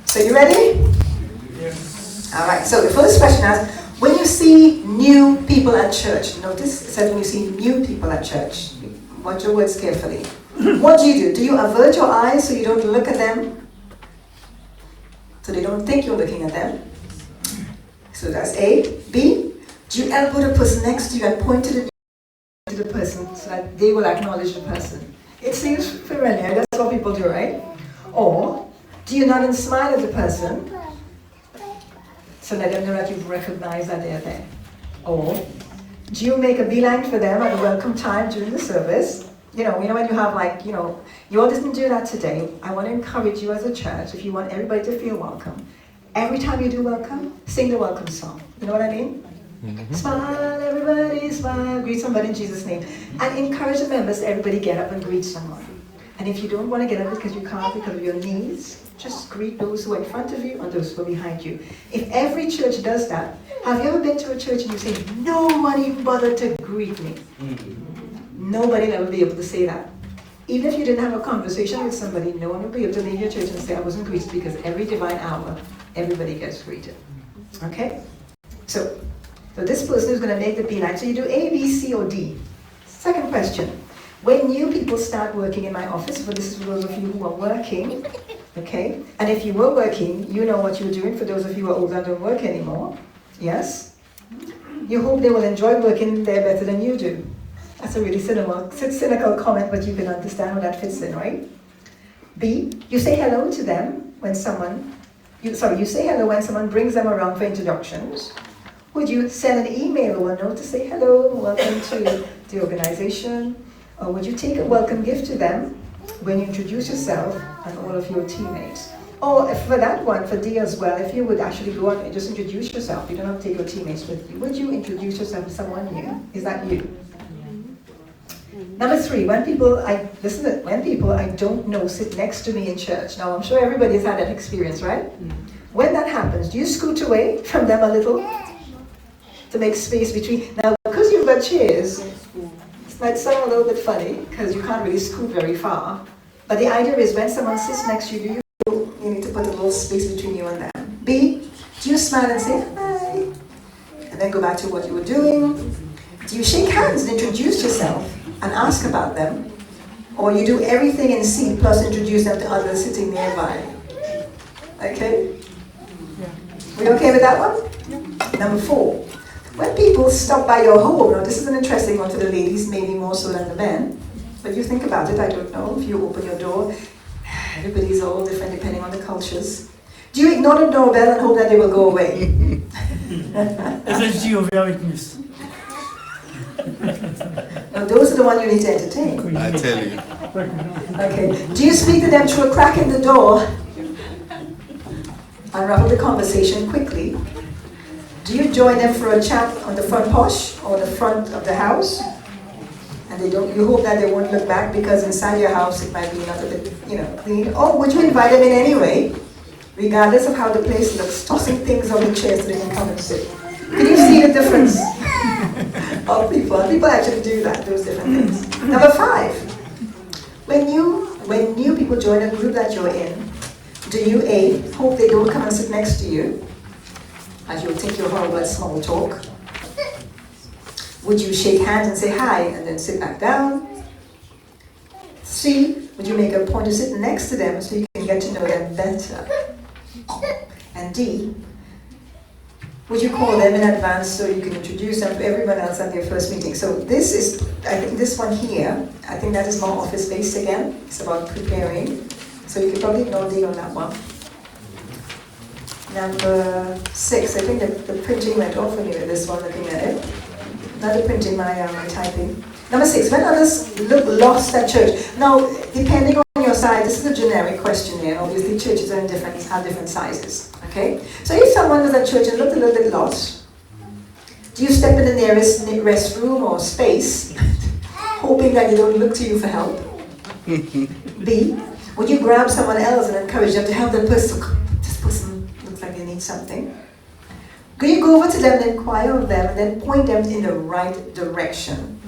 So you ready? Yes. All right, so the first question is, when you see new people at church, notice it says when you see new people at church, watch your words carefully. What do? Do you avert your eyes so you don't look at them? So they don't think you're looking at them? So that's A. B, do you elbow the person next to you and point to the person so that they will acknowledge the person? It seems familiar, that's what people do, right? Or, do you nod and smile at the person so let them know that you've recognized that they're there? Or, do you make a beeline for them at the welcome time during the service? You know when you have you all didn't do that today. I want to encourage you as a church, if you want everybody to feel welcome, every time you do welcome, sing the welcome song. You know what I mean? Mm-hmm. Smile, everybody, smile, greet somebody in Jesus' name. And encourage the members, everybody get up and greet someone. And if you don't want to get up because you can't because of your knees, just greet those who are in front of you and those who are behind you. If every church does that, have you ever been to a church and you say, nobody bothered to greet me? Mm-hmm. Nobody will ever be able to say that. Even if you didn't have a conversation with somebody, no one will be able to leave your church and say, I wasn't greeted, because every divine hour, everybody gets greeted. Okay? So this person is going to make the beeline. So you do A, B, C, or D. Second question. When new people start working in my office, for this is for those of you who are working, okay? And if you were working, you know what you were doing. For those of you who are older and don't work anymore, yes? You hope they will enjoy working there better than you do. That's a really cynical comment, but you can understand how that fits in, right? B, you say hello to them when you say hello when someone brings them around for introductions. Would you send an email or a note to say hello, welcome to the organization? Or would you take a welcome gift to them when you introduce yourself and all of your teammates? Or for that one, for D as well, if you would actually go on and just introduce yourself, you don't have to take your teammates with you. Would you introduce yourself to someone new? Is that you? Number 3, when people I don't know sit next to me in church. Now I'm sure everybody's had that experience, right? When that happens, do you scoot away from them a little to make space between? Now because you've got chairs, it might sound a little bit funny because you can't really scoot very far. But the idea is when someone sits next to you, you need to put a little space between you and them. B, do you smile and say hi? And then go back to what you were doing? Do you shake hands and introduce yourself and ask about them? Or you do everything in C plus introduce them to others sitting nearby? Okay? We okay with that one? Number 4. When people stop by your home, now this is an interesting one for the ladies, maybe more so than the men, but you think about it, I don't know, if you open your door, everybody's all different depending on the cultures. Do you ignore the doorbell and hope that they will go away? This is Jehovah's Witness. Now those are the ones you need to entertain. I tell you. Okay. Do you speak to them through a crack in the door? Unravel the conversation quickly. Do you join them for a chat on the front porch or the front of the house? And you hope that they won't look back because inside your house it might be not a bit, clean. Or would you invite them in anyway, regardless of how the place looks, tossing things on the chairs so they can come and sit? Can you see the difference of people? People actually do that, those different things. Number 5, when new people join a group that you're in, do you A, hope they don't come and sit next to you, as you'll think you're horrible at small talk? Would you shake hands and say hi and then sit back down? C, would you make a point to sit next to them so you can get to know them better? And D, would you call them in advance so you can introduce them to everyone else at their first meeting? So this is, I think this one here, I think that is more office-based again. It's about preparing. So you could probably ignore D on that one. Number 6, I think the printing went off for me with this one, looking at it. Not the printing, my typing. Number 6, when others look lost at church. Now, depending on your size, this is a generic question here. Obviously, churches are have different sizes. Okay? So if someone was at church and looked a little bit lost, do you step in the nearest restroom or space, hoping that they don't look to you for help? B, would you grab someone else and encourage them to help that person? This person looks like they need something. Could you go over to them and inquire of them and then point them in the right direction?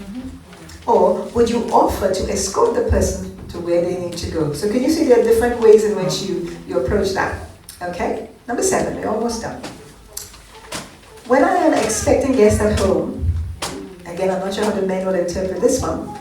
Or would you offer to escort the person to where they need to go? So can you see there are different ways in which you approach that? Okay? Number 7, we're almost done. When I am expecting guests at home, again, I'm not sure how the men will interpret this one,